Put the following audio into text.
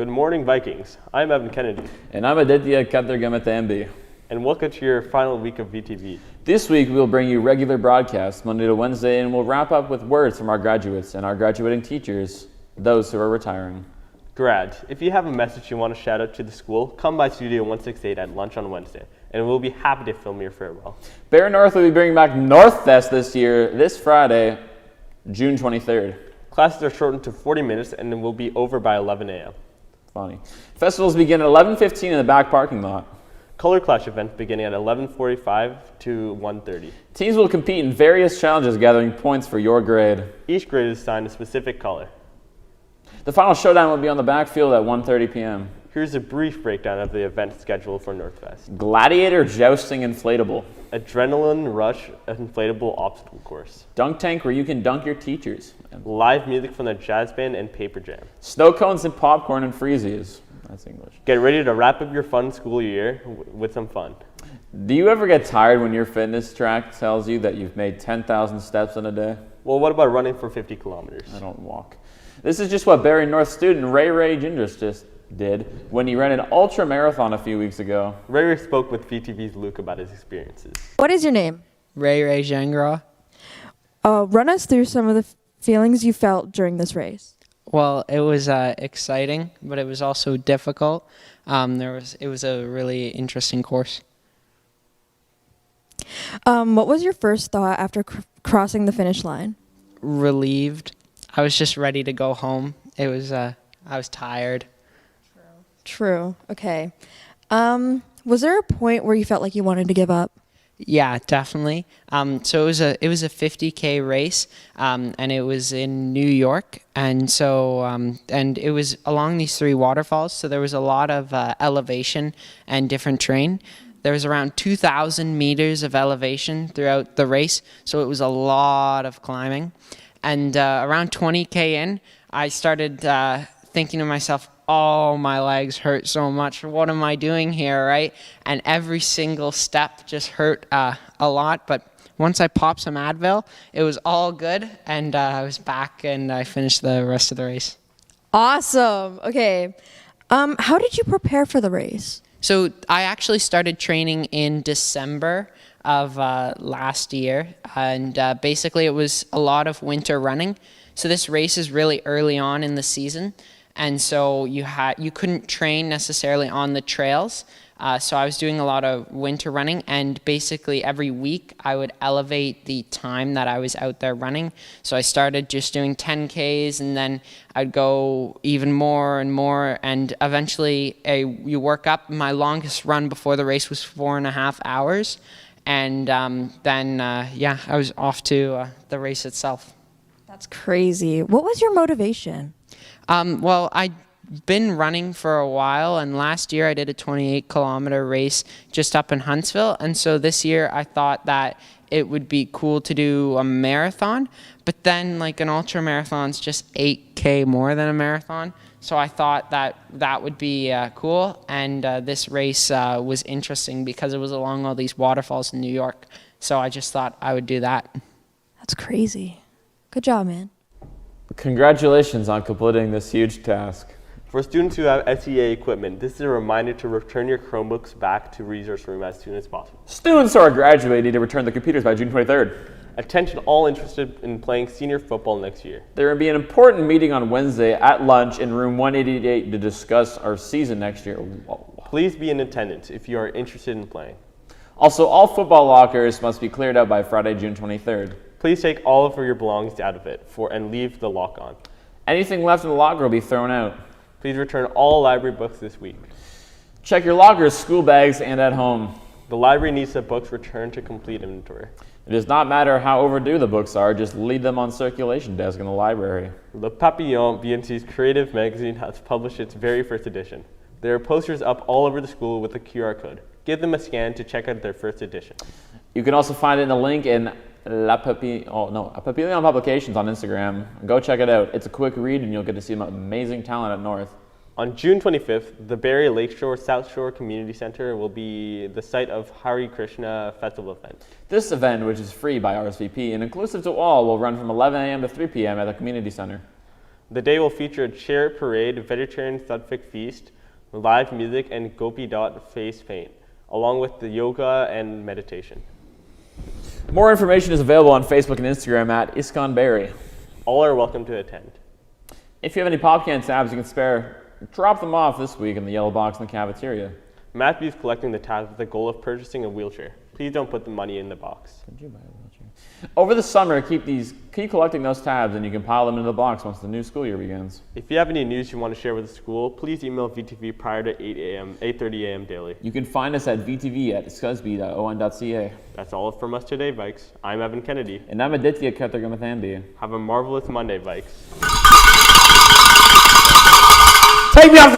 Good morning, Vikings. I'm Evan Kennedy. And I'm Aditya Kathirgamatambi. And welcome to your final week of VTV. This week we'll bring you regular broadcasts Monday to Wednesday, and we'll wrap up with words from our graduates and our graduating teachers, those who are retiring. Grads, if you have a message you want to shout out to the school, come by Studio 168 at lunch on Wednesday, and we'll be happy to film your farewell. Barrie North will be bringing back North Fest this year, this Friday, June 23rd. Classes are shortened to 40 minutes, and then will be over by 11 a.m. Funny. Festivals begin at 11:15 in the back parking lot. Color Clash event beginning at 11:45 to 1:30. Teams will compete in various challenges, gathering points for your grade. Each grade is assigned a specific color. The final showdown will be on the backfield at 1:30 p.m. Here's a brief breakdown of the event schedule for Northfest. Gladiator jousting inflatable. Adrenaline rush inflatable obstacle course. Dunk tank where you can dunk your teachers. Live music from the jazz band and paper jam. Snow cones and popcorn and freezies. That's English. Get ready to wrap up your fun school year with some fun. Do you ever get tired when your fitness track tells you that you've made 10,000 steps in a day? Well, what about running for 50 kilometers? I don't walk. This is just what Barrie North student Ray Gingras just did when he ran an ultra marathon a few weeks ago. Ray spoke with VTV's Luke about his experiences. What is your name? Ray Gingras. Run us through some of the feelings you felt during this race. Well, it was exciting, but it was also difficult. It was a really interesting course. What was your first thought after crossing the finish line? Relieved. I was just ready to go home. I was tired. True. Okay. Was there a point where you felt like you wanted to give up? Yeah, definitely. So it was a 50K race, and it was in New York, and so and it was along these three waterfalls. So there was a lot of elevation and different terrain. There was around 2,000 meters of elevation throughout the race, so it was a lot of climbing. And around 20K in, I started thinking to myself, oh, my legs hurt so much. What am I doing here, right? And every single step just hurt a lot. But once I popped some Advil, it was all good. And I was back and I finished the rest of the race. Awesome. Okay. How did you prepare for the race? So I actually started training in December of last year. And basically it was a lot of winter running. So this race is really early on in the season. And so you couldn't train necessarily on the trails. So I was doing a lot of winter running, and basically every week I would elevate the time that I was out there running. So I started just doing 10Ks, and then I'd go even more and more, and eventually you work up. My longest run before the race was 4.5 hours. And then I was off to the race itself. That's crazy. What was your motivation? Well, I'd been running for a while, and last year I did a 28-kilometer race just up in Huntsville, and so this year I thought that it would be cool to do a marathon, but then like an ultra marathon's just 8K more than a marathon, so I thought that would be cool, and this race was interesting because it was along all these waterfalls in New York, so I just thought I would do that. That's crazy. Good job, man. Congratulations on completing this huge task. For students who have SEA equipment, this is a reminder to return your Chromebooks back to resource room as soon as possible. Students who are graduating need to return the computers by June 23rd. Attention all interested in playing senior football next year. There will be an important meeting on Wednesday at lunch in room 188 to discuss our season next year. Whoa. Please be in attendance if you are interested in playing. Also, all football lockers must be cleared out by Friday, June 23rd. Please take all of your belongings out of it and leave the lock on. Anything left in the locker will be thrown out. Please return all library books this week. Check your lockers, school bags, and at home. The library needs the books returned to complete inventory. It does not matter how overdue the books are, just leave them on circulation desk in the library. Le Papillon, BNC's creative magazine, has published its very first edition. There are posters up all over the school with a QR code. Give them a scan to check out their first edition. You can also find it in the link in Papillon Publications on Instagram. Go check it out. It's a quick read and you'll get to see some amazing talent at North. On June 25th, the Barrie Lakeshore South Shore Community Center will be the site of Hare Krishna Festival event. This event, which is free by RSVP and inclusive to all, will run from 11 a.m. to 3 p.m. at the community center. The day will feature a chariot parade, vegetarian Sattvic feast, live music, and Gopi Dot face paint, along with the yoga and meditation. More information is available on Facebook and Instagram at ISKCON Barrie. All are welcome to attend. If you have any PopCan tabs you can spare, drop them off this week in the yellow box in the cafeteria. Matthew is collecting the tabs with the goal of purchasing a wheelchair. Please don't put the money in the box. Could you buy a wheelchair? Over the summer, keep collecting those tabs, and you can pile them into the box once the new school year begins. If you have any news you want to share with the school, please email VTV prior to 8:30 a.m. daily. You can find us at vtv@scusby.on.ca. That's all from us today, Vikes. I'm Evan Kennedy. And I'm Aditya Kathirgamathandi. Have a marvelous Monday, Vikes. Take me off